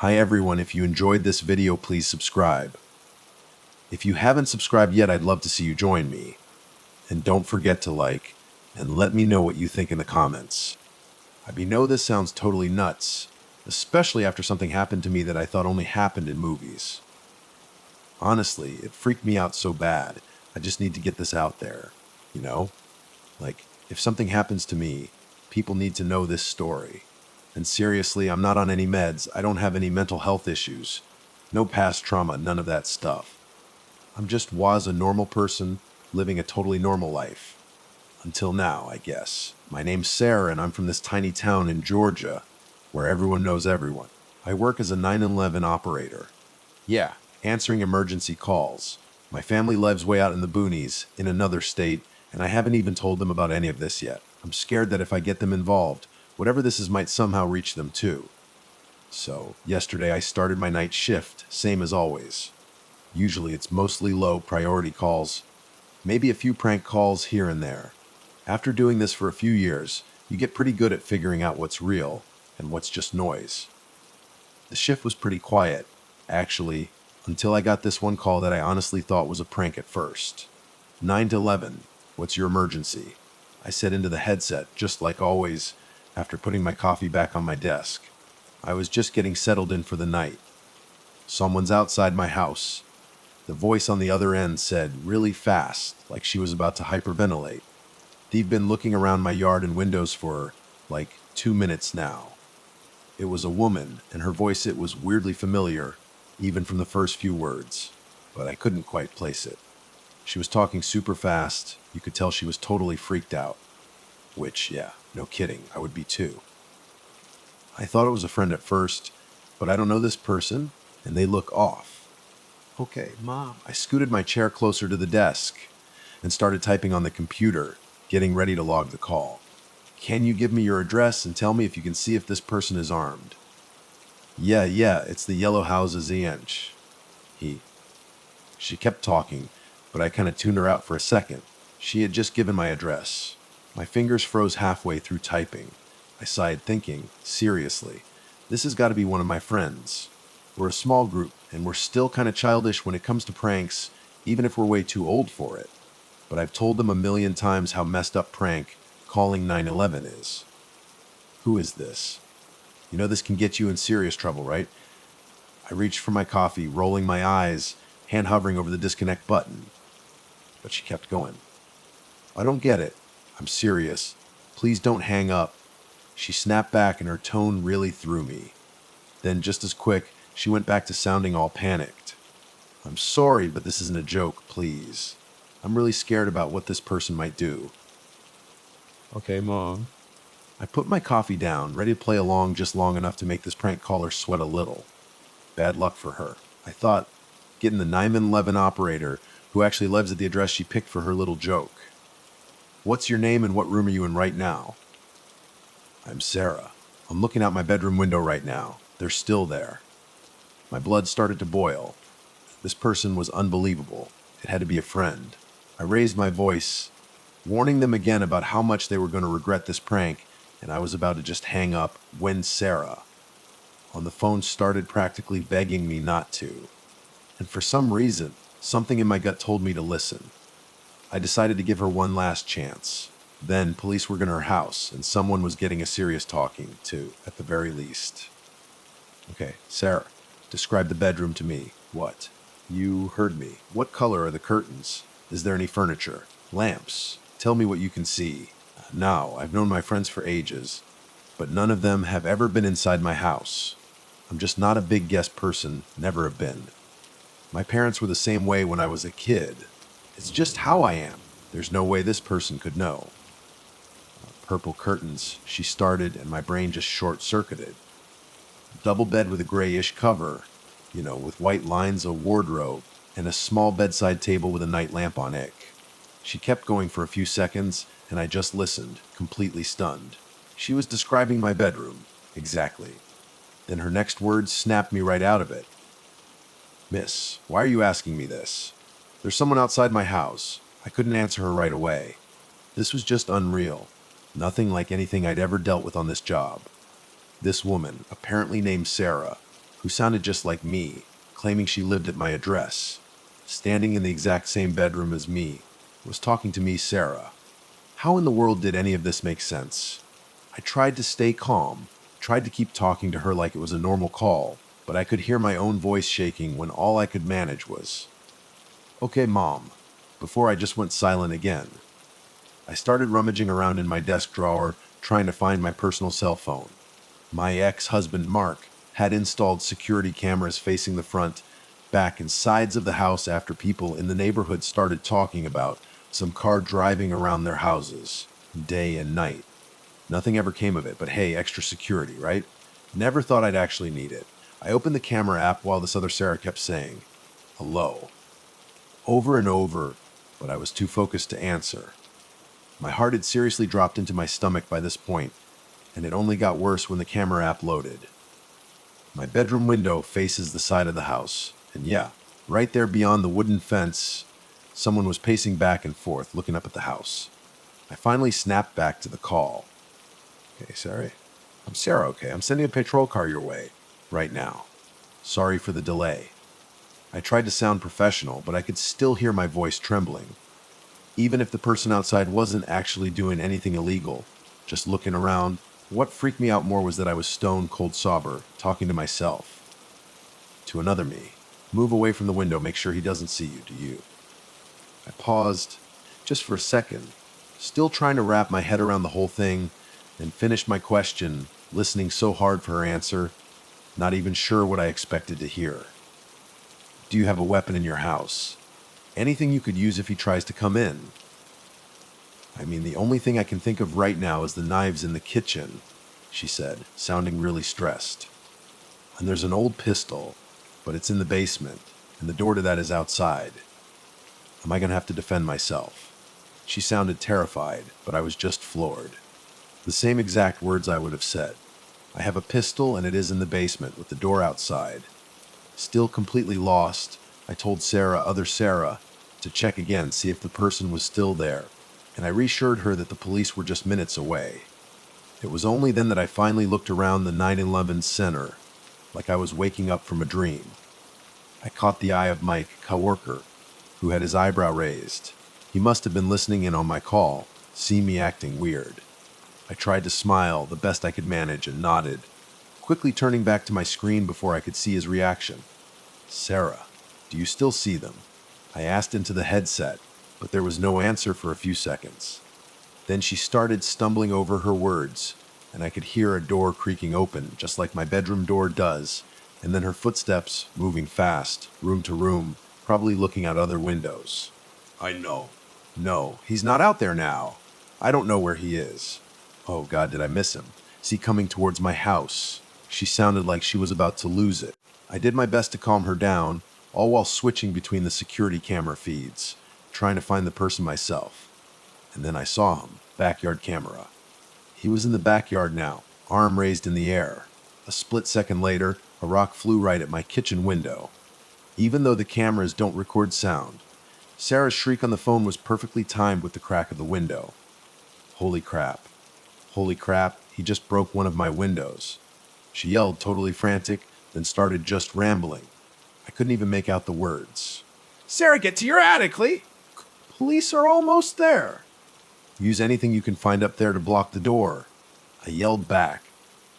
Hi everyone, if you enjoyed this video, please subscribe. If you haven't subscribed yet, I'd love to see you join me. And don't forget to like, and let me know what you think in the comments. I know this sounds totally nuts, especially after something happened to me that I thought only happened in movies. Honestly, it freaked me out so bad, I just need to get this out there, you know? Like, if something happens to me, people need to know this story. And seriously, I'm not on any meds, I don't have any mental health issues. No past trauma, none of that stuff. Was a normal person, living a totally normal life. Until now, I guess. My name's Sarah, and I'm from this tiny town in Georgia, where everyone knows everyone. I work as a 911 operator. Yeah, answering emergency calls. My family lives way out in the boonies, in another state, and I haven't even told them about any of this yet. I'm scared that if I get them involved, whatever this is might somehow reach them too. So, yesterday I started my night shift, same as always. Usually it's mostly low priority calls, maybe a few prank calls here and there. After doing this for a few years, you get pretty good at figuring out what's real and what's just noise. The shift was pretty quiet, actually, until I got this one call that I honestly thought was a prank at first. 911, what's your emergency? I said into the headset, just like always, after putting my coffee back on my desk. I was just getting settled in for the night. Someone's outside my house. The voice on the other end said really fast, like she was about to hyperventilate. They've been looking around my yard and windows for, like, 2 minutes now. It was a woman, and her voice, it was weirdly familiar, even from the first few words, but I couldn't quite place it. She was talking super fast. You could tell she was totally freaked out. Which, yeah, no kidding, I would be too. I thought it was a friend at first, but I don't know this person, and they look off. Okay, Mom. I scooted my chair closer to the desk and started typing on the computer, getting ready to log the call. Can you give me your address and tell me if you can see if this person is armed? Yeah, it's the yellow houses inch. She kept talking, but I kind of tuned her out for a second. She had just given my address. My fingers froze halfway through typing. I sighed, thinking, seriously, this has got to be one of my friends. We're a small group, and we're still kind of childish when it comes to pranks, even if we're way too old for it. But I've told them a million times how messed up prank calling 911 is. Who is this? You know this can get you in serious trouble, right? I reached for my coffee, rolling my eyes, hand hovering over the disconnect button. But she kept going. I don't get it. I'm serious. Please don't hang up. She snapped back and her tone really threw me. Then, just as quick, she went back to sounding all panicked. I'm sorry, but this isn't a joke, please. I'm really scared about what this person might do. Okay, Mom. I put my coffee down, ready to play along just long enough to make this prank caller sweat a little. Bad luck for her. I thought, getting the 911 operator who actually lives at the address she picked for her little joke. What's your name and what room are you in right now? I'm Sarah. I'm looking out my bedroom window right now. They're still there. My blood started to boil. This person was unbelievable. It had to be a friend. I raised my voice, warning them again about how much they were going to regret this prank, and I was about to just hang up when Sarah, on the phone, started practically begging me not to. And for some reason, something in my gut told me to listen. I decided to give her one last chance. Then police were in her house, and someone was getting a serious talking to, at the very least. Okay, Sarah, describe the bedroom to me. What? You heard me. What color are the curtains? Is there any furniture? Lamps? Tell me what you can see. Now, I've known my friends for ages, but none of them have ever been inside my house. I'm just not a big guest person, never have been. My parents were the same way when I was a kid. It's just how I am. There's no way this person could know. Purple curtains, she started, and my brain just short-circuited. Double bed with a grayish cover, with white lines, a wardrobe, and a small bedside table with a night lamp on it. She kept going for a few seconds, and I just listened, completely stunned. She was describing my bedroom. Exactly. Then her next words snapped me right out of it. Miss, why are you asking me this? There's someone outside my house. I couldn't answer her right away. This was just unreal. Nothing like anything I'd ever dealt with on this job. This woman, apparently named Sarah, who sounded just like me, claiming she lived at my address, standing in the exact same bedroom as me, was talking to me, Sarah. How in the world did any of this make sense? I tried to stay calm, tried to keep talking to her like it was a normal call, but I could hear my own voice shaking when all I could manage was, "Okay, Mom," before I just went silent again. I started rummaging around in my desk drawer, trying to find my personal cell phone. My ex-husband, Mark, had installed security cameras facing the front, back, and sides of the house after people in the neighborhood started talking about some car driving around their houses, day and night. Nothing ever came of it, but hey, extra security, right? Never thought I'd actually need it. I opened the camera app while this other Sarah kept saying, "Hello," over and over, but I was too focused to answer. My heart had seriously dropped into my stomach by this point, and it only got worse when the camera app loaded. My bedroom window faces the side of the house, and yeah, right there beyond the wooden fence, someone was pacing back and forth, looking up at the house. I finally snapped back to the call. "Okay, sorry. I'm Sarah, okay? I'm sending a patrol car your way right now. Sorry for the delay." I tried to sound professional, but I could still hear my voice trembling. Even if the person outside wasn't actually doing anything illegal, just looking around, what freaked me out more was that I was stone cold sober, talking to myself. To another me. "Move away from the window, make sure he doesn't see you, do you?" I paused, just for a second, still trying to wrap my head around the whole thing, and finished my question, listening so hard for her answer, not even sure what I expected to hear. "Do you have a weapon in your house? Anything you could use if he tries to come in?" "I mean, the only thing I can think of right now is the knives in the kitchen," she said, sounding really stressed. "And there's an old pistol, but it's in the basement, and the door to that is outside. Am I going to have to defend myself?" She sounded terrified, but I was just floored. The same exact words I would have said. "I have a pistol, and it is in the basement, with the door outside." Still completely lost, I told other Sarah, to check again, see if the person was still there, and I reassured her that the police were just minutes away. It was only then that I finally looked around the 9/11 center, like I was waking up from a dream. I caught the eye of Mike, coworker, who had his eyebrow raised. He must have been listening in on my call, see me acting weird. I tried to smile the best I could manage and nodded, quickly turning back to my screen before I could see his reaction. "Sarah, do you still see them?" I asked into the headset, but there was no answer for a few seconds. Then she started stumbling over her words, and I could hear a door creaking open, just like my bedroom door does, and then her footsteps moving fast, room to room, probably looking out other windows. "I know." "No, he's not out there now. I don't know where he is." Oh God, did I miss him? "Is he coming towards my house?" She sounded like she was about to lose it. I did my best to calm her down, all while switching between the security camera feeds, trying to find the person myself. And then I saw him, backyard camera. He was in the backyard now, arm raised in the air. A split second later, a rock flew right at my kitchen window. Even though the cameras don't record sound, Sarah's shriek on the phone was perfectly timed with the crack of the window. Holy crap. Holy crap, he just broke one of my windows. She yelled, totally frantic, then started just rambling. I couldn't even make out the words. "Sarah, get to your attic, Lee! Police are almost there. Use anything you can find up there to block the door." I yelled back,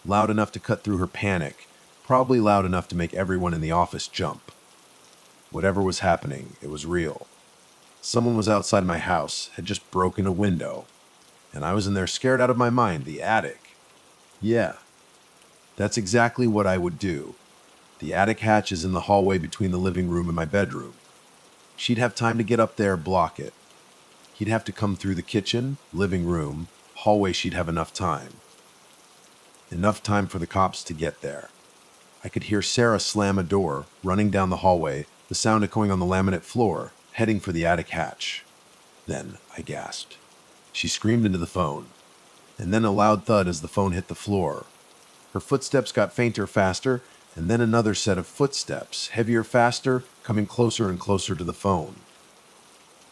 loud enough to cut through her panic, probably loud enough to make everyone in the office jump. Whatever was happening, it was real. Someone was outside my house, had just broken a window, and I was in there scared out of my mind, the attic. Yeah, that's exactly what I would do. The attic hatch is in the hallway between the living room and my bedroom. She'd have time to get up there, block it. He'd have to come through the kitchen, living room, hallway. She'd have enough time. Enough time for the cops to get there. I could hear Sarah slam a door, running down the hallway, the sound echoing on the laminate floor, heading for the attic hatch. Then I gasped. She screamed into the phone, and then a loud thud as the phone hit the floor. Her footsteps got fainter, faster, and then another set of footsteps, heavier, faster, coming closer and closer to the phone.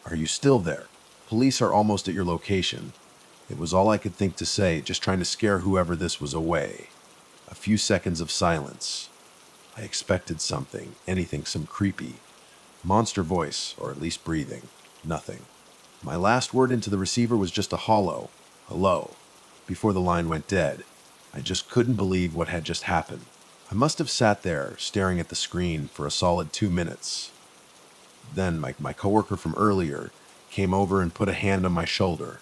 "Are you still there? Police are almost at your location." It was all I could think to say, just trying to scare whoever this was away. A few seconds of silence. I expected something, anything, some creepy monster voice, or at least breathing. Nothing. My last word into the receiver was just a hollow hello before the line went dead. I just couldn't believe what had just happened. I must have sat there staring at the screen for a solid 2 minutes. Then my coworker from earlier came over and put a hand on my shoulder.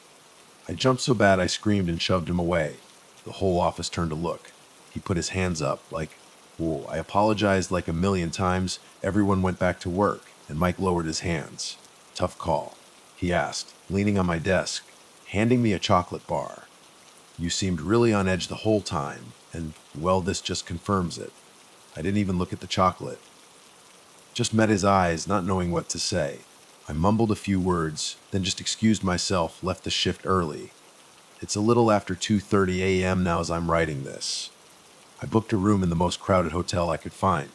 I jumped so bad I screamed and shoved him away. The whole office turned to look. He put his hands up like, whoa. I apologized like a million times. Everyone went back to work, and Mike lowered his hands. Tough call, he asked, leaning on my desk, handing me a chocolate bar. You seemed really on edge the whole time, and, well, this just confirms it. I didn't even look at the chocolate. Just met his eyes, not knowing what to say. I mumbled a few words, then just excused myself, left the shift early. It's a little after 2:30 a.m. now as I'm writing this. I booked a room in the most crowded hotel I could find.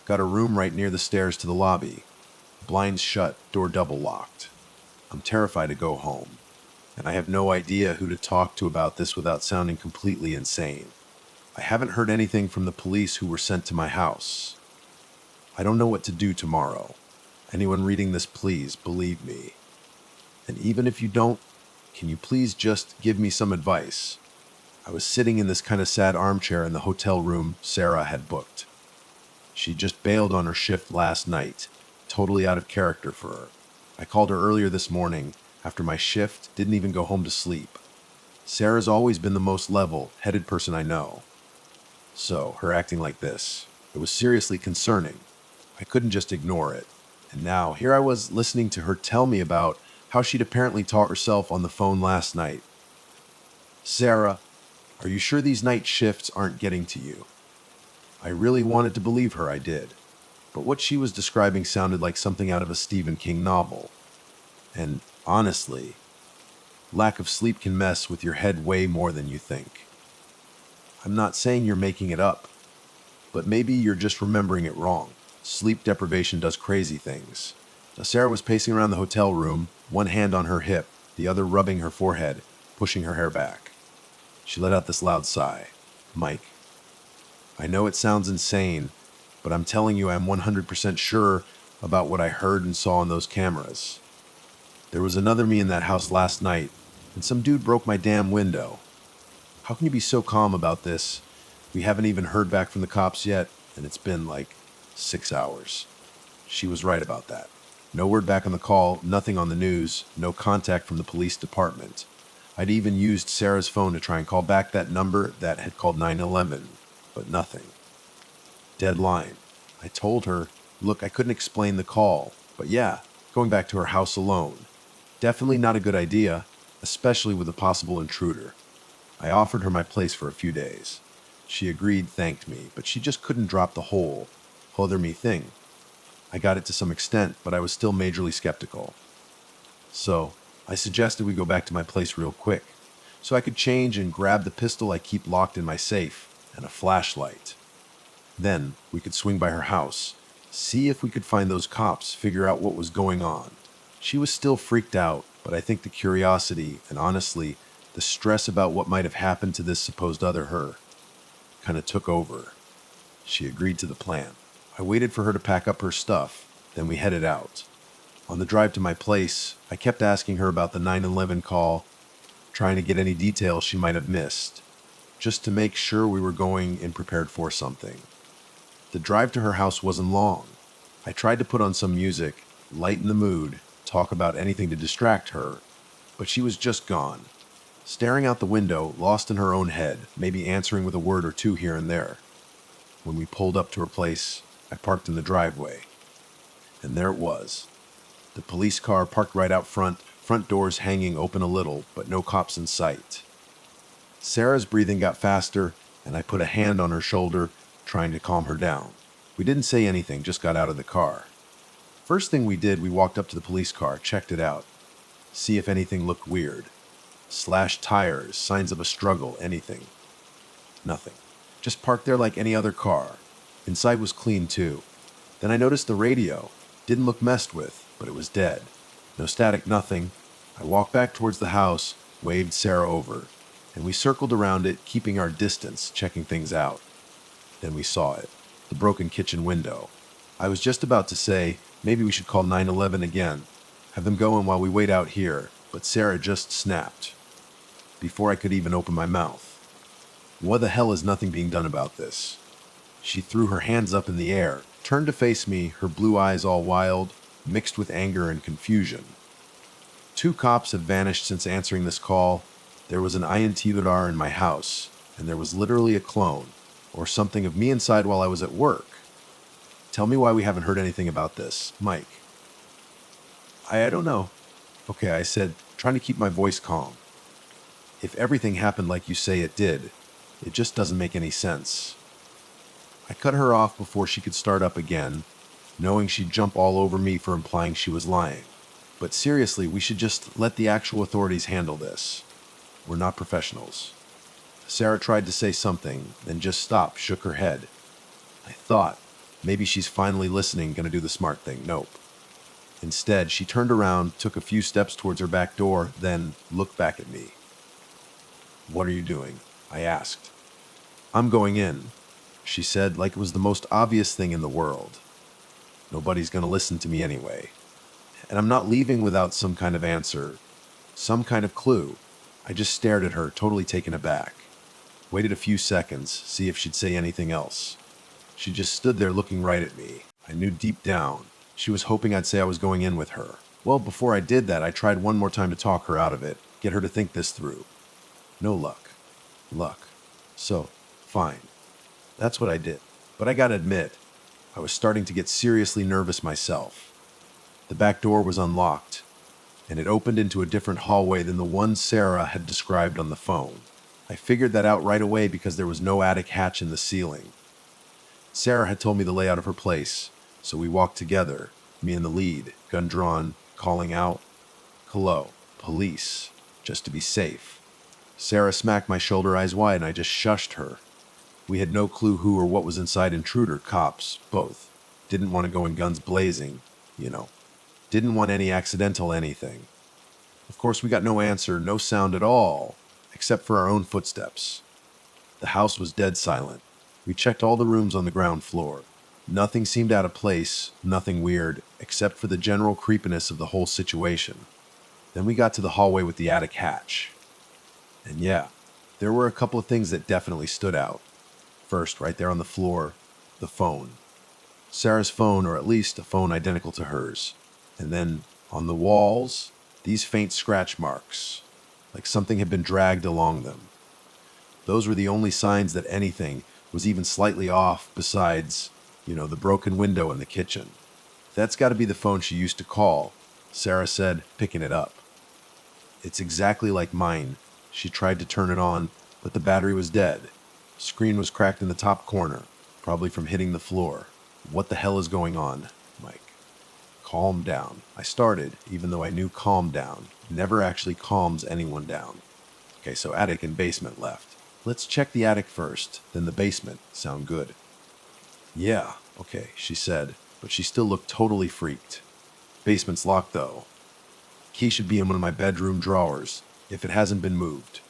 Got a room right near the stairs to the lobby. Blinds shut, door double locked. I'm terrified to go home, and I have no idea who to talk to about this without sounding completely insane. I haven't heard anything from the police who were sent to my house. I don't know what to do tomorrow. Anyone reading this, please believe me. And even if you don't, can you please just give me some advice? I was sitting in this kind of sad armchair in the hotel room Sarah had booked. She just bailed on her shift last night, totally out of character for her. I called her earlier this morning after my shift, didn't even go home to sleep. Sarah's always been the most level-headed person I know. So, her acting like this, it was seriously concerning. I couldn't just ignore it. And now, here I was listening to her tell me about how she'd apparently taught herself on the phone last night. Sarah, are you sure these night shifts aren't getting to you? I really wanted to believe her, I did. But what she was describing sounded like something out of a Stephen King novel. And honestly, lack of sleep can mess with your head way more than you think. I'm not saying you're making it up, but maybe you're just remembering it wrong. Sleep deprivation does crazy things. Now, Sarah was pacing around the hotel room, one hand on her hip, the other rubbing her forehead, pushing her hair back. She let out this loud sigh. Mike, I know it sounds insane, but I'm telling you I'm 100% sure about what I heard and saw on those cameras. There was another me in that house last night, and some dude broke my damn window. How can you be so calm about this? We haven't even heard back from the cops yet, and it's been like 6 hours. She was right about that. No word back on the call, nothing on the news, no contact from the police department. I'd even used Sarah's phone to try and call back that number that had called 911, but nothing. Dead line. I told her, look, I couldn't explain the call, but yeah, going back to her house alone. Definitely not a good idea, especially with a possible intruder. I offered her my place for a few days. She agreed, thanked me, but she just couldn't drop the whole other me thing. I got it to some extent, but I was still majorly skeptical. So, I suggested we go back to my place real quick, so I could change and grab the pistol I keep locked in my safe and a flashlight. Then, we could swing by her house, see if we could find those cops, figure out what was going on. She was still freaked out, but I think the curiosity, and honestly, the stress about what might have happened to this supposed other her, kind of took over. She agreed to the plan. I waited for her to pack up her stuff, then we headed out. On the drive to my place, I kept asking her about the 911 call, trying to get any details she might have missed, just to make sure we were going and prepared for something. The drive to her house wasn't long. I tried to put on some music, lighten the mood, talk about anything to distract her, but she was just gone. Staring out the window, lost in her own head, maybe answering with a word or two here and there. When we pulled up to her place, I parked in the driveway. And there it was. The police car parked right out front doors hanging open a little, but no cops in sight. Sarah's breathing got faster, and I put a hand on her shoulder, trying to calm her down. We didn't say anything, just got out of the car. First thing we did, we walked up to the police car, checked it out, see if anything looked weird. Slashed tires, signs of a struggle, anything. Nothing. Just parked there like any other car. Inside was clean too. Then I noticed the radio. Didn't look messed with, but it was dead. No static, nothing. I walked back towards the house, waved Sarah over, and we circled around it, keeping our distance, checking things out. Then we saw it. the broken kitchen window. I was just about to say, maybe we should call 911 again, have them go in while we wait out here, but Sarah just snapped, before I could even open my mouth. What the hell is nothing being done about this? She threw her hands up in the air, turned to face me, her blue eyes all wild, mixed with anger and confusion. 2 cops have vanished since answering this call. There was an intruder in my house, and there was literally a clone, or something of me inside while I was at work. Tell me why we haven't heard anything about this, Mike. I don't know. Okay, I said, trying to keep my voice calm. If everything happened like you say it did, it just doesn't make any sense. I cut her off before she could start up again, knowing she'd jump all over me for implying she was lying. But seriously, we should just let the actual authorities handle this. We're not professionals. Sarah tried to say something, then just stopped, shook her head. I thought, maybe she's finally listening, gonna do the smart thing. Nope. Instead, she turned around, took a few steps towards her back door, then looked back at me. What are you doing? I asked. I'm going in, she said, like it was the most obvious thing in the world. Nobody's gonna listen to me anyway. And I'm not leaving without some kind of answer, some kind of clue. I just stared at her, totally taken aback. Waited a few seconds, see if she'd say anything else. She just stood there looking right at me. I knew deep down she was hoping I'd say I was going in with her. Well, before I did that, I tried one more time to talk her out of it, get her to think this through. No luck. So, fine. That's what I did. But I gotta admit, I was starting to get seriously nervous myself. The back door was unlocked, and it opened into a different hallway than the one Sarah had described on the phone. I figured that out right away because there was no attic hatch in the ceiling. Sarah had told me the layout of her place, so we walked together, me in the lead, gun drawn, calling out, "Hello, police," just to be safe. Sarah smacked my shoulder, eyes wide, and I just shushed her. We had no clue who or what was inside. Intruder, cops, both. Didn't want to go in guns blazing, you know. Didn't want any accidental anything. Of course, we got no answer, no sound at all, except for our own footsteps. The house was dead silent. We checked all the rooms on the ground floor. Nothing seemed out of place, nothing weird, except for the general creepiness of the whole situation. Then we got to the hallway with the attic hatch. And yeah, there were a couple of things that definitely stood out. First, right there on the floor, the phone. Sarah's phone, or at least a phone identical to hers. And then, on the walls, these faint scratch marks, like something had been dragged along them. Those were the only signs that anything was even slightly off besides, the broken window in the kitchen. That's got to be the phone she used to call, Sarah said, picking it up. It's exactly like mine. She tried to turn it on, but the battery was dead. Screen was cracked in the top corner, probably from hitting the floor. What the hell is going on, Mike? Calm down. I started, even though I knew calm down never actually calms anyone down. Okay, so attic and basement left. Let's check the attic first, then the basement. Sound good? Yeah, okay, she said, but she still looked totally freaked. Basement's locked, though. Key should be in one of my bedroom drawers, if it hasn't been moved.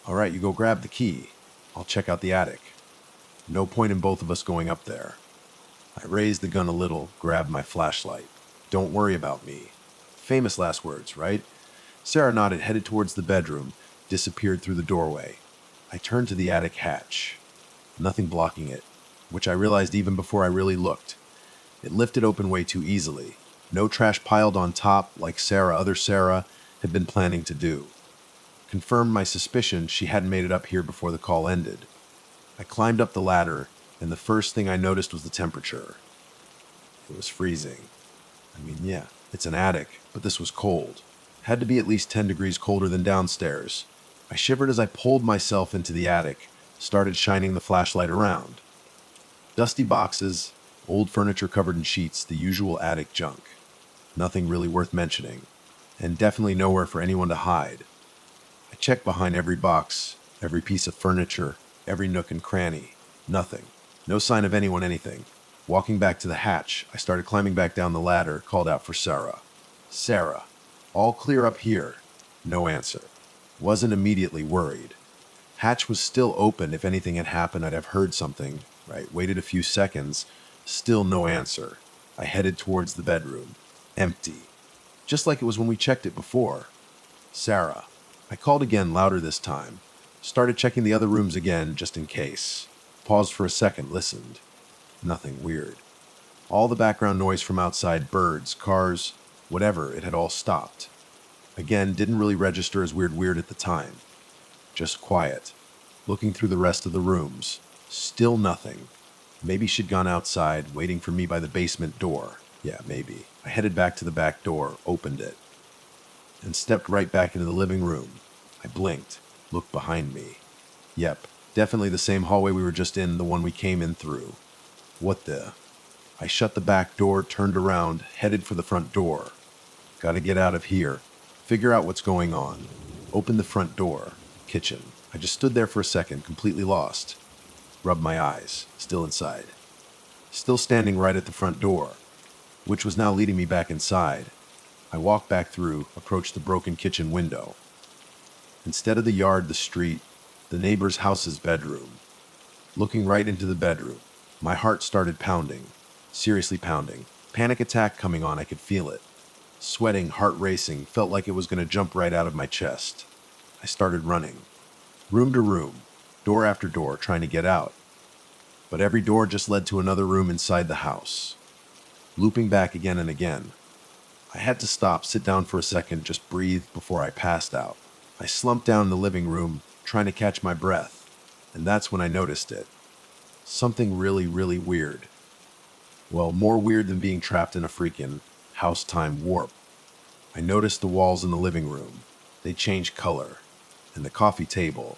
All right, you go grab the key. I'll check out the attic. No point in both of us going up there. I raised the gun a little, grabbed my flashlight. Don't worry about me. Famous last words, right? Sarah nodded, headed towards the bedroom, disappeared through the doorway. I turned to the attic hatch. Nothing blocking it, which I realized even before I really looked. It lifted open way too easily. No trash piled on top like other Sarah, had been planning to do. Confirmed my suspicion she hadn't made it up here before the call ended. I climbed up the ladder, and the first thing I noticed was the temperature. It was freezing. Yeah, it's an attic, but this was cold. Had to be at least 10 degrees colder than downstairs. I shivered as I pulled myself into the attic, started shining the flashlight around. Dusty boxes, old furniture covered in sheets, the usual attic junk. Nothing really worth mentioning, and definitely nowhere for anyone to hide. I checked behind every box, every piece of furniture, every nook and cranny. Nothing. No sign of anyone, anything. Walking back to the hatch, I started climbing back down the ladder, called out for Sarah. Sarah. All clear up here. No answer. Wasn't immediately worried. Hatch was still open. If anything had happened, I'd have heard something. Right, waited a few seconds, still no answer. I headed towards the bedroom. Empty. Just like it was when we checked it before. Sarah. I called again, louder this time. Started checking the other rooms again, just in case. Paused for a second, listened. Nothing weird. All the background noise from outside, birds, cars, whatever, it had all stopped. Again, didn't really register as weird at the time. Just quiet. Looking through the rest of the rooms. Still nothing. Maybe she'd gone outside, waiting for me by the basement door. Yeah, maybe. I headed back to the back door, opened it, and stepped right back into the living room. I blinked, looked behind me. Yep, definitely the same hallway we were just in, the one we came in through. What the? I shut the back door, turned around, headed for the front door. Gotta get out of here. Figure out what's going on. Open the front door. Kitchen. I just stood there for a second, completely lost. Rubbed my eyes. Still inside. Still standing right at the front door, which was now leading me back inside. I walked back through, approached the broken kitchen window. Instead of the yard, the street, the neighbor's house's bedroom. Looking right into the bedroom, my heart started pounding. Seriously pounding. Panic attack coming on, I could feel it. Sweating, heart racing, felt like it was going to jump right out of my chest. I started running. Room to room, door after door, trying to get out. But every door just led to another room inside the house. Looping back again and again. I had to stop, sit down for a second, just breathe before I passed out. I slumped down in the living room, trying to catch my breath. And that's when I noticed it. Something really weird. Well, more weird than being trapped in a freaking house-time warp. I noticed the walls in the living room. They changed color. And the coffee table.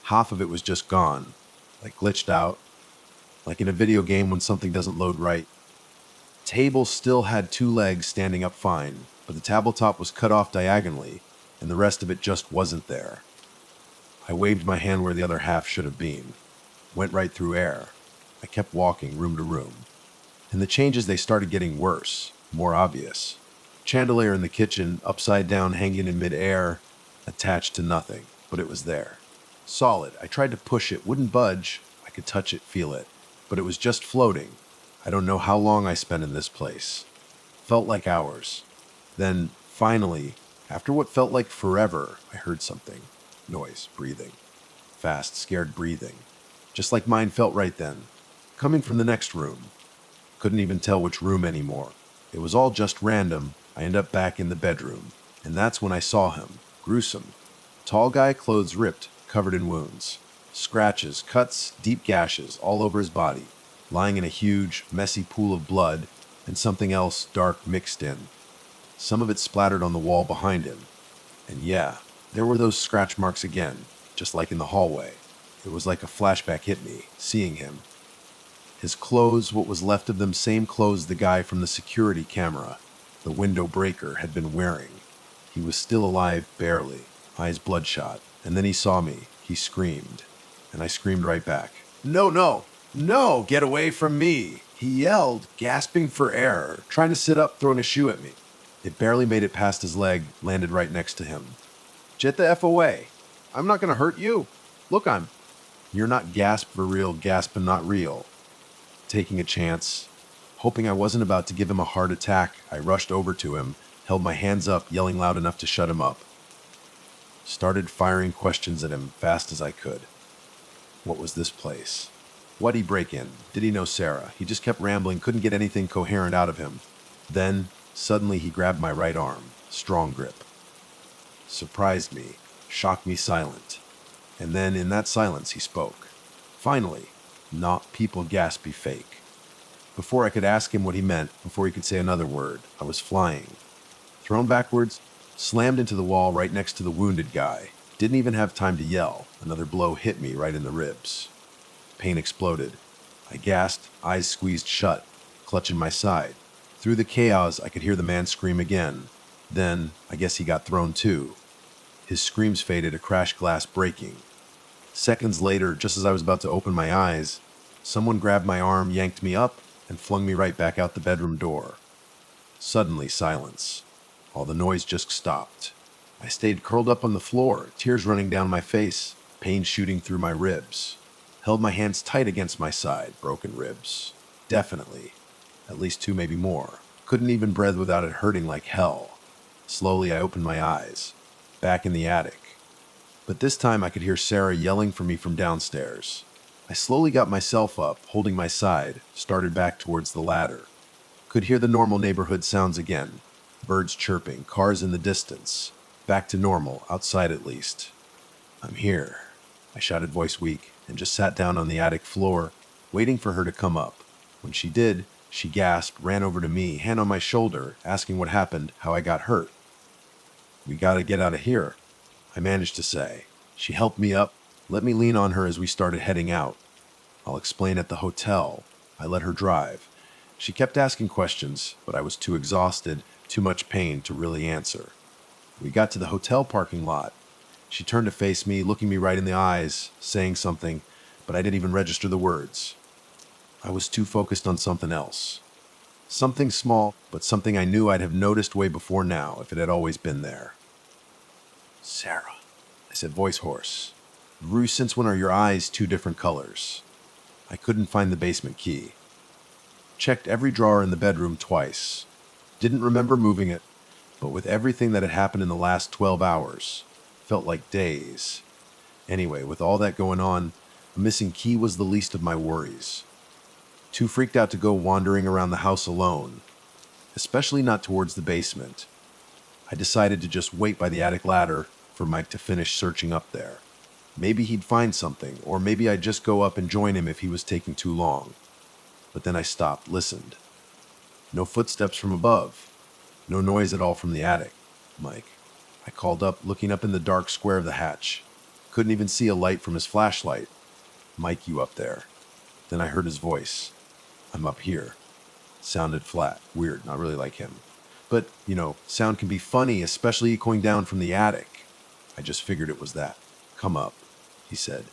Half of it was just gone. Like glitched out. Like in a video game when something doesn't load right. Table still had 2 legs standing up fine, but the tabletop was cut off diagonally, and the rest of it just wasn't there. I waved my hand where the other half should have been. Went right through air. I kept walking room to room. And the changes, they started getting worse, more obvious. Chandelier in the kitchen, upside down, hanging in midair, attached to nothing, but it was there. Solid. I tried to push it, wouldn't budge. I could touch it, feel it, but it was just floating. I don't know how long I spent in this place. Felt like hours. Then, finally, after what felt like forever, I heard something. Noise, breathing. Fast, scared breathing. Just like mine felt right then. Coming from the next room. Couldn't even tell which room anymore. It was all just random. I end up back in the bedroom. And that's when I saw him. Gruesome. Tall guy, clothes ripped, covered in wounds. Scratches, cuts, deep gashes all over his body. Lying in a huge, messy pool of blood, and something else dark mixed in. Some of it splattered on the wall behind him. And yeah, there were those scratch marks again, just like in the hallway. It was like a flashback hit me, seeing him. His clothes, what was left of them, same clothes the guy from the security camera, the window breaker, had been wearing. He was still alive, barely, eyes bloodshot. And then he saw me. He screamed. And I screamed right back. No! No! Get away from me! He yelled, gasping for air, trying to sit up, throwing a shoe at me. It barely made it past his leg, landed right next to him. Get the F away. I'm not going to hurt you. Look, You're not gasp for real, gasp and not real. Taking a chance. Hoping I wasn't about to give him a heart attack, I rushed over to him, held my hands up, yelling loud enough to shut him up. Started firing questions at him fast as I could. What was this place? What'd he break in? Did he know Sarah? He just kept rambling, couldn't get anything coherent out of him. Then, suddenly he grabbed my right arm, strong grip. Surprised me, shocked me silent. And then in that silence he spoke. Finally, not people gasp be fake. Before I could ask him what he meant, before he could say another word, I was flying. Thrown backwards, slammed into the wall right next to the wounded guy. Didn't even have time to yell. Another blow hit me right in the ribs. Pain exploded. I gasped, eyes squeezed shut, clutching my side. Through the chaos, I could hear the man scream again. Then, I guess he got thrown too. His screams faded, a crash glass breaking. Seconds later, just as I was about to open my eyes, someone grabbed my arm, yanked me up, and flung me right back out the bedroom door. Suddenly, silence. All the noise just stopped. I stayed curled up on the floor, tears running down my face, pain shooting through my ribs. Held my hands tight against my side, broken ribs. Definitely. At least two, maybe more. Couldn't even breathe without it hurting like hell. Slowly, I opened my eyes. Back in the attic. But this time I could hear Sarah yelling for me from downstairs. I slowly got myself up, holding my side, started back towards the ladder. Could hear the normal neighborhood sounds again. Birds chirping, cars in the distance. Back to normal, outside at least. "I'm here," I shouted, voice weak, and just sat down on the attic floor, waiting for her to come up. When she did, she gasped, ran over to me, hand on my shoulder, asking what happened, how I got hurt. "We gotta get out of here," I managed to say. She helped me up, let me lean on her as we started heading out. "I'll explain at the hotel." I let her drive. She kept asking questions, but I was too exhausted, too much pain to really answer. We got to the hotel parking lot. She turned to face me, looking me right in the eyes, saying something, but I didn't even register the words. I was too focused on something else. Something small, but something I knew I'd have noticed way before now if it had always been there. "Sarah," I said, voice hoarse. "Rue, since when are your eyes two different colors?" I couldn't find the basement key. Checked every drawer in the bedroom twice. Didn't remember moving it, but with everything that had happened in the last 12 hours, felt like days. Anyway, with all that going on, a missing key was the least of my worries. Too freaked out to go wandering around the house alone, especially not towards the basement. I decided to just wait by the attic ladder for Mike to finish searching up there. Maybe he'd find something, or maybe I'd just go up and join him if he was taking too long. But then I stopped, listened. No footsteps from above. No noise at all from the attic. "Mike," I called up, looking up in the dark square of the hatch. Couldn't even see a light from his flashlight. "Mike, you up there?" Then I heard his voice. "I'm up here." Sounded flat, weird, not really like him. But, sound can be funny, especially echoing down from the attic. I just figured it was that. "Come up," he said.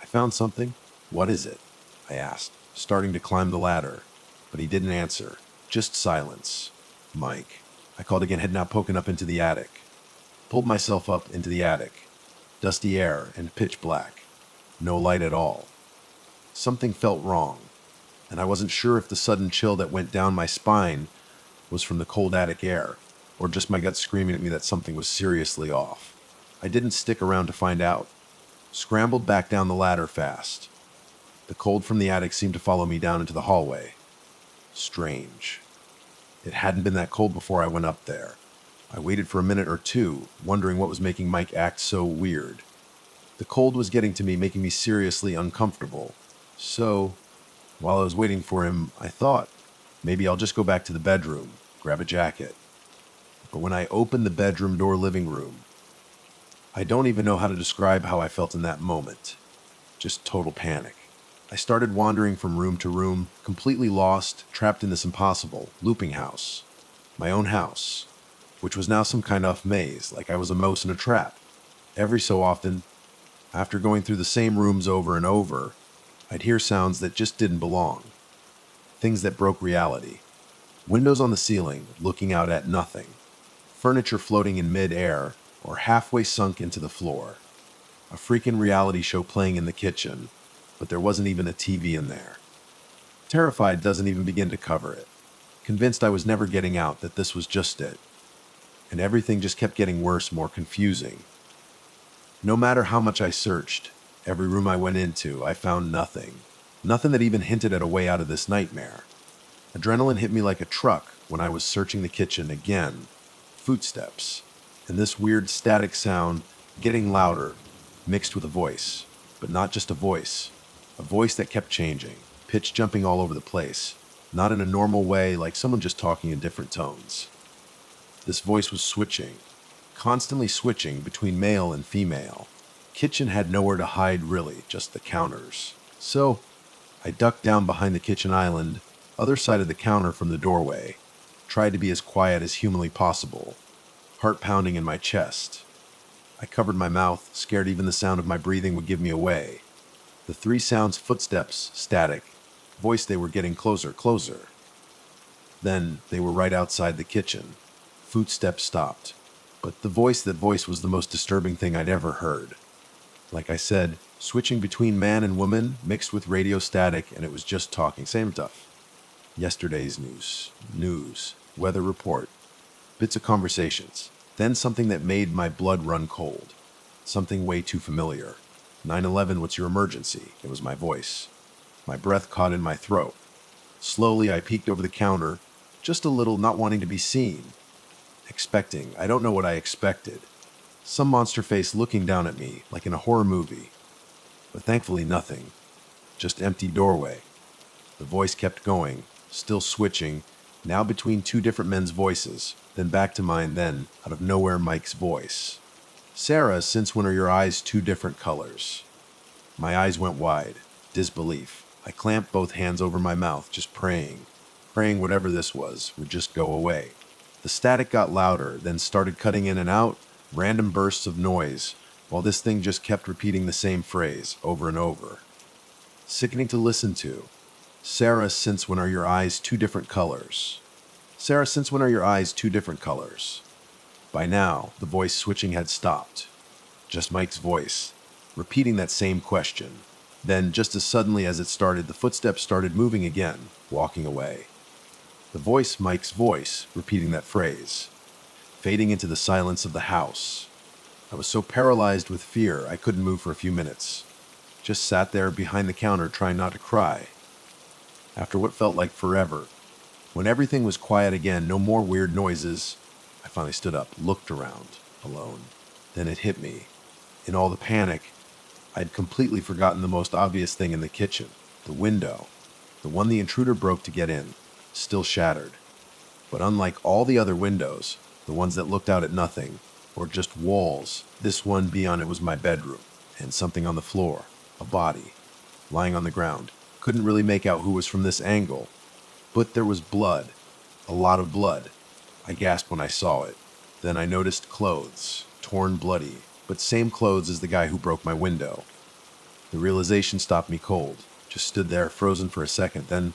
"I found something." "What is it?" I asked, starting to climb the ladder. But he didn't answer, just silence. "Mike," I called again, head now poking up into the attic. Pulled myself up into the attic. Dusty air and pitch black. No light at all. Something felt wrong, and I wasn't sure if the sudden chill that went down my spine was from the cold attic air, or just my gut screaming at me that something was seriously off. I didn't stick around to find out. Scrambled back down the ladder fast. The cold from the attic seemed to follow me down into the hallway. Strange. It hadn't been that cold before I went up there. I waited for a minute or two, wondering what was making Mike act so weird. The cold was getting to me, making me seriously uncomfortable. So, while I was waiting for him, I thought, maybe I'll just go back to the bedroom, grab a jacket. But when I opened the bedroom door living room, I don't even know how to describe how I felt in that moment. Just total panic. I started wandering from room to room, completely lost, trapped in this impossible, looping house. My own house, which was now some kind of maze, like I was a mouse in a trap. Every so often, after going through the same rooms over and over, I'd hear sounds that just didn't belong. Things that broke reality. Windows on the ceiling, looking out at nothing. Furniture floating in mid-air, or halfway sunk into the floor. A freaking reality show playing in the kitchen, but there wasn't even a TV in there. Terrified doesn't even begin to cover it. Convinced I was never getting out, that this was just it. And everything just kept getting worse, more confusing. No matter how much I searched, every room I went into, I found nothing. Nothing that even hinted at a way out of this nightmare. Adrenaline hit me like a truck when I was searching the kitchen again. Footsteps. And this weird static sound getting louder, mixed with a voice. But not just a voice. A voice that kept changing, pitch jumping all over the place. Not in a normal way, like someone just talking in different tones. This voice was switching. Constantly switching between male and female. Kitchen had nowhere to hide really, just the counters. So, I ducked down behind the kitchen island, other side of the counter from the doorway. Tried to be as quiet as humanly possible. Heart pounding in my chest. I covered my mouth, scared even the sound of my breathing would give me away. The three sounds, footsteps, static. Voice, they were getting closer, closer. Then, they were right outside the kitchen. Footsteps stopped. But that voice was the most disturbing thing I'd ever heard. Like I said, switching between man and woman mixed with radio static, and it was just talking. Same stuff. Yesterday's news, weather report, bits of conversations. Then something that made my blood run cold. Something way too familiar. 9/11, what's your emergency? It was my voice. My breath caught in my throat. Slowly, I peeked over the counter, just a little, not wanting to be seen. Expecting, I don't know what I expected. Some monster face looking down at me, like in a horror movie. But thankfully, nothing. Just empty doorway. The voice kept going, still switching, now between two different men's voices, then back to mine, then, out of nowhere, Mike's voice. Sarah, since when are your eyes two different colors? My eyes went wide. Disbelief. I clamped both hands over my mouth, just praying. Praying whatever this was would just go away. The static got louder, then started cutting in and out, random bursts of noise, while this thing just kept repeating the same phrase over and over. Sickening to listen to. Sarah, since when are your eyes two different colors? Sarah, since when are your eyes two different colors? By now, the voice switching had stopped. Just Mike's voice, repeating that same question. Then, just as suddenly as it started, the footsteps started moving again, walking away. The voice, Mike's voice, repeating that phrase, fading into the silence of the house. I was so paralyzed with fear, I couldn't move for a few minutes. Just sat there behind the counter trying not to cry. After what felt like forever, when everything was quiet again, no more weird noises, I finally stood up, looked around, alone. Then it hit me. In all the panic, I'd completely forgotten the most obvious thing in the kitchen, the window, the one the intruder broke to get in, still shattered. But unlike all the other windows, the ones that looked out at nothing, or just walls, this one beyond it was my bedroom, and something on the floor, a body, lying on the ground. Couldn't really make out who was from this angle, but there was blood, a lot of blood. I gasped when I saw it. Then I noticed clothes, torn bloody, but same clothes as the guy who broke my window. The realization stopped me cold. Just stood there, frozen for a second. Then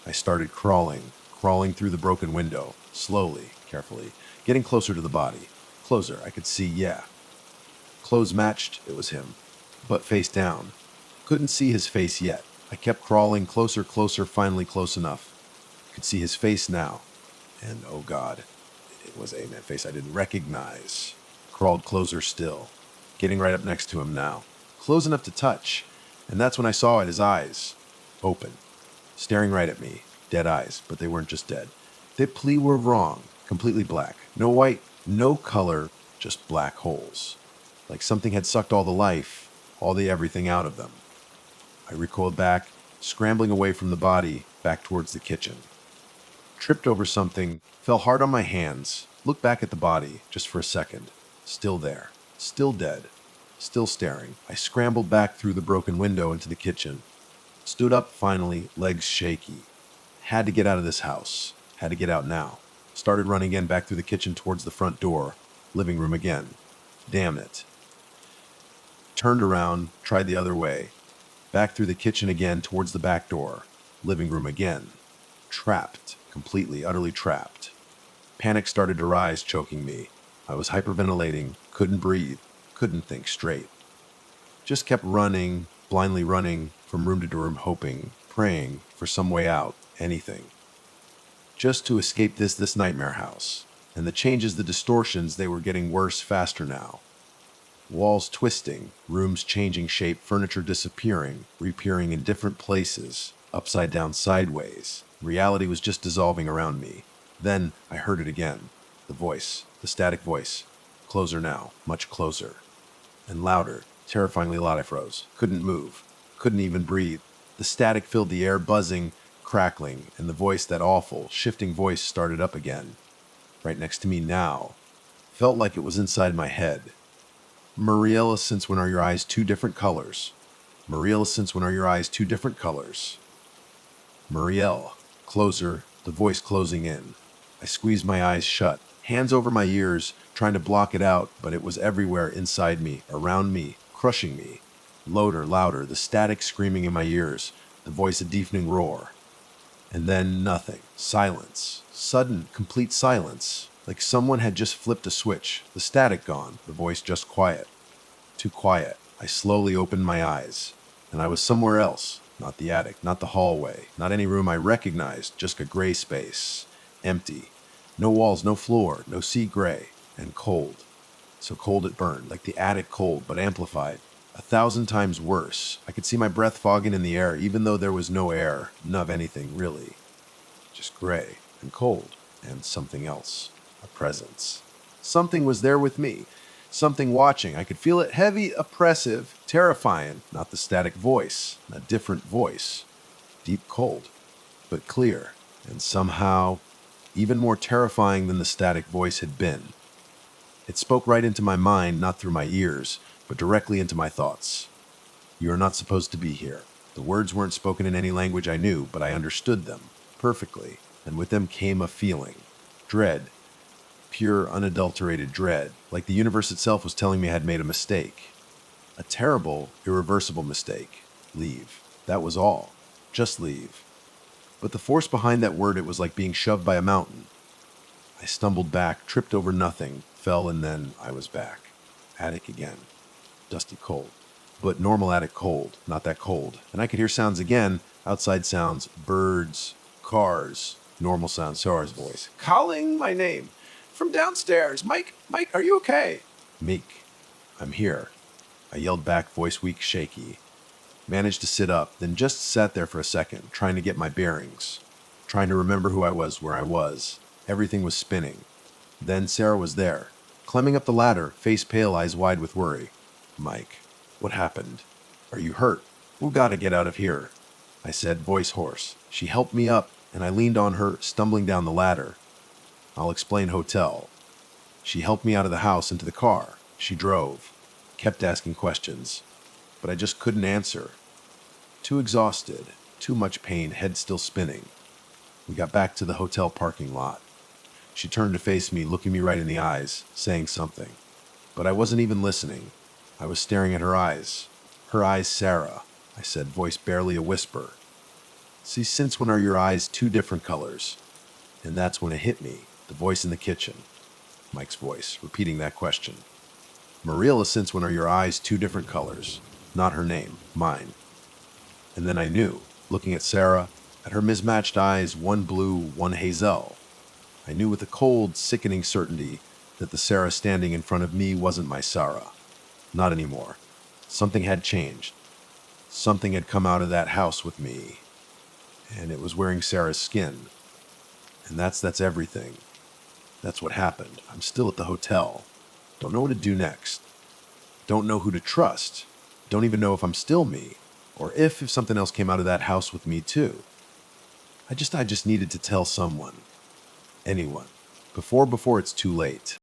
I started crawling through the broken window, slowly, carefully, getting closer to the body. Closer, I could see, yeah. Clothes matched, it was him, but face down. Couldn't see his face yet. I kept crawling closer, finally close enough. Could see his face now. And oh God, it was a man face I didn't recognize. Crawled closer still, getting right up next to him now. Close enough to touch. And that's when I saw it, his eyes. Open. Staring right at me. Dead eyes, but they weren't just dead. They were wrong. Completely black. No white, no color, just black holes. Like something had sucked all the life, all the everything out of them. I recoiled back, scrambling away from the body, back towards the kitchen. Tripped over something, fell hard on my hands, looked back at the body, just for a second. Still there, still dead, still staring. I scrambled back through the broken window into the kitchen. Stood up finally, legs shaky. Had to get out of this house. Had to get out now. Started running again back through the kitchen towards the front door. Living room again. Damn it. Turned around, tried the other way. Back through the kitchen again towards the back door. Living room again. Trapped. Completely, utterly trapped. Panic started to rise, choking me. I was hyperventilating, couldn't breathe, couldn't think straight. Just kept running, blindly running, from room to room, hoping, praying for some way out, anything. Just to escape this nightmare house. And the changes, the distortions, they were getting worse faster now. Walls twisting, rooms changing shape, furniture disappearing, reappearing in different places, upside down sideways. Reality was just dissolving around me. Then I heard it again. The voice, the static voice. Closer now, much closer. And louder, terrifyingly loud. I froze. Couldn't move. Couldn't even breathe. The static filled the air, buzzing, crackling, and the voice, that awful, shifting voice, started up again. Right next to me now. Felt like it was inside my head. Mariella, since when are your eyes two different colors? Mariella, since when are your eyes two different colors? Marielle. Closer, the voice closing in. I squeezed my eyes shut, hands over my ears, trying to block it out, but it was everywhere inside me, around me, crushing me. Louder, the static screaming in my ears, the voice a deafening roar. And then nothing. Silence. Sudden, complete silence. Like someone had just flipped a switch. The static gone, the voice just quiet. Too quiet. I slowly opened my eyes, and I was somewhere else. Not the attic, not the hallway, not any room I recognized, just a gray space. Empty. No walls, no floor, no sea gray, and cold. So cold it burned, like the attic cold, but amplified. 1,000 times worse. I could see my breath fogging in the air, even though there was no air, none of anything, really. Just gray and cold, and something else. A presence. Something was there with me. Something watching. I could feel it heavy, oppressive, terrifying. Not the static voice, a different voice. Deep cold, but clear, and somehow even more terrifying than the static voice had been. It spoke right into my mind, not through my ears, but directly into my thoughts. You are not supposed to be here. The words weren't spoken in any language I knew, but I understood them perfectly, and with them came a feeling. Dread. Pure, unadulterated dread, like the universe itself was telling me I had made a mistake. A terrible, irreversible mistake. Leave. That was all. Just leave. But the force behind that word, it was like being shoved by a mountain. I stumbled back, tripped over nothing, fell, and then I was back. Attic again. Dusty cold. But normal attic cold, not that cold. And I could hear sounds again, outside sounds, birds, cars, normal sounds, Sarah's voice. Calling my name. From downstairs. Mike, are you okay? Meek, I'm here. I yelled back, voice weak, shaky. Managed to sit up, then just sat there for a second, trying to get my bearings. Trying to remember who I was, where I was. Everything was spinning. Then Sarah was there, climbing up the ladder, face pale, eyes wide with worry. Mike, what happened? Are you hurt? We've got to get out of here, I said, voice hoarse. She helped me up, and I leaned on her, stumbling down the ladder. I'll explain hotel. She helped me out of the house into the car. She drove, kept asking questions, but I just couldn't answer. Too exhausted, too much pain, head still spinning. We got back to the hotel parking lot. She turned to face me, looking me right in the eyes, saying something. But I wasn't even listening. I was staring at her eyes. Her eyes, Sarah, I said, voice barely a whisper. See, since when are your eyes two different colors? And that's when it hit me, the voice in the kitchen. Mike's voice, repeating that question. Mariela, since when are your eyes two different colors? Not her name, mine. And then I knew, looking at Sarah, at her mismatched eyes, one blue, one hazel. I knew with a cold, sickening certainty that the Sarah standing in front of me wasn't my Sarah. Not anymore. Something had changed. Something had come out of that house with me. And it was wearing Sarah's skin. And that's everything. That's what happened. I'm still at the hotel. Don't know what to do next. Don't know who to trust. Don't even know if I'm still me. Or if something else came out of that house with me too. I just needed to tell someone. Anyone. Before it's too late.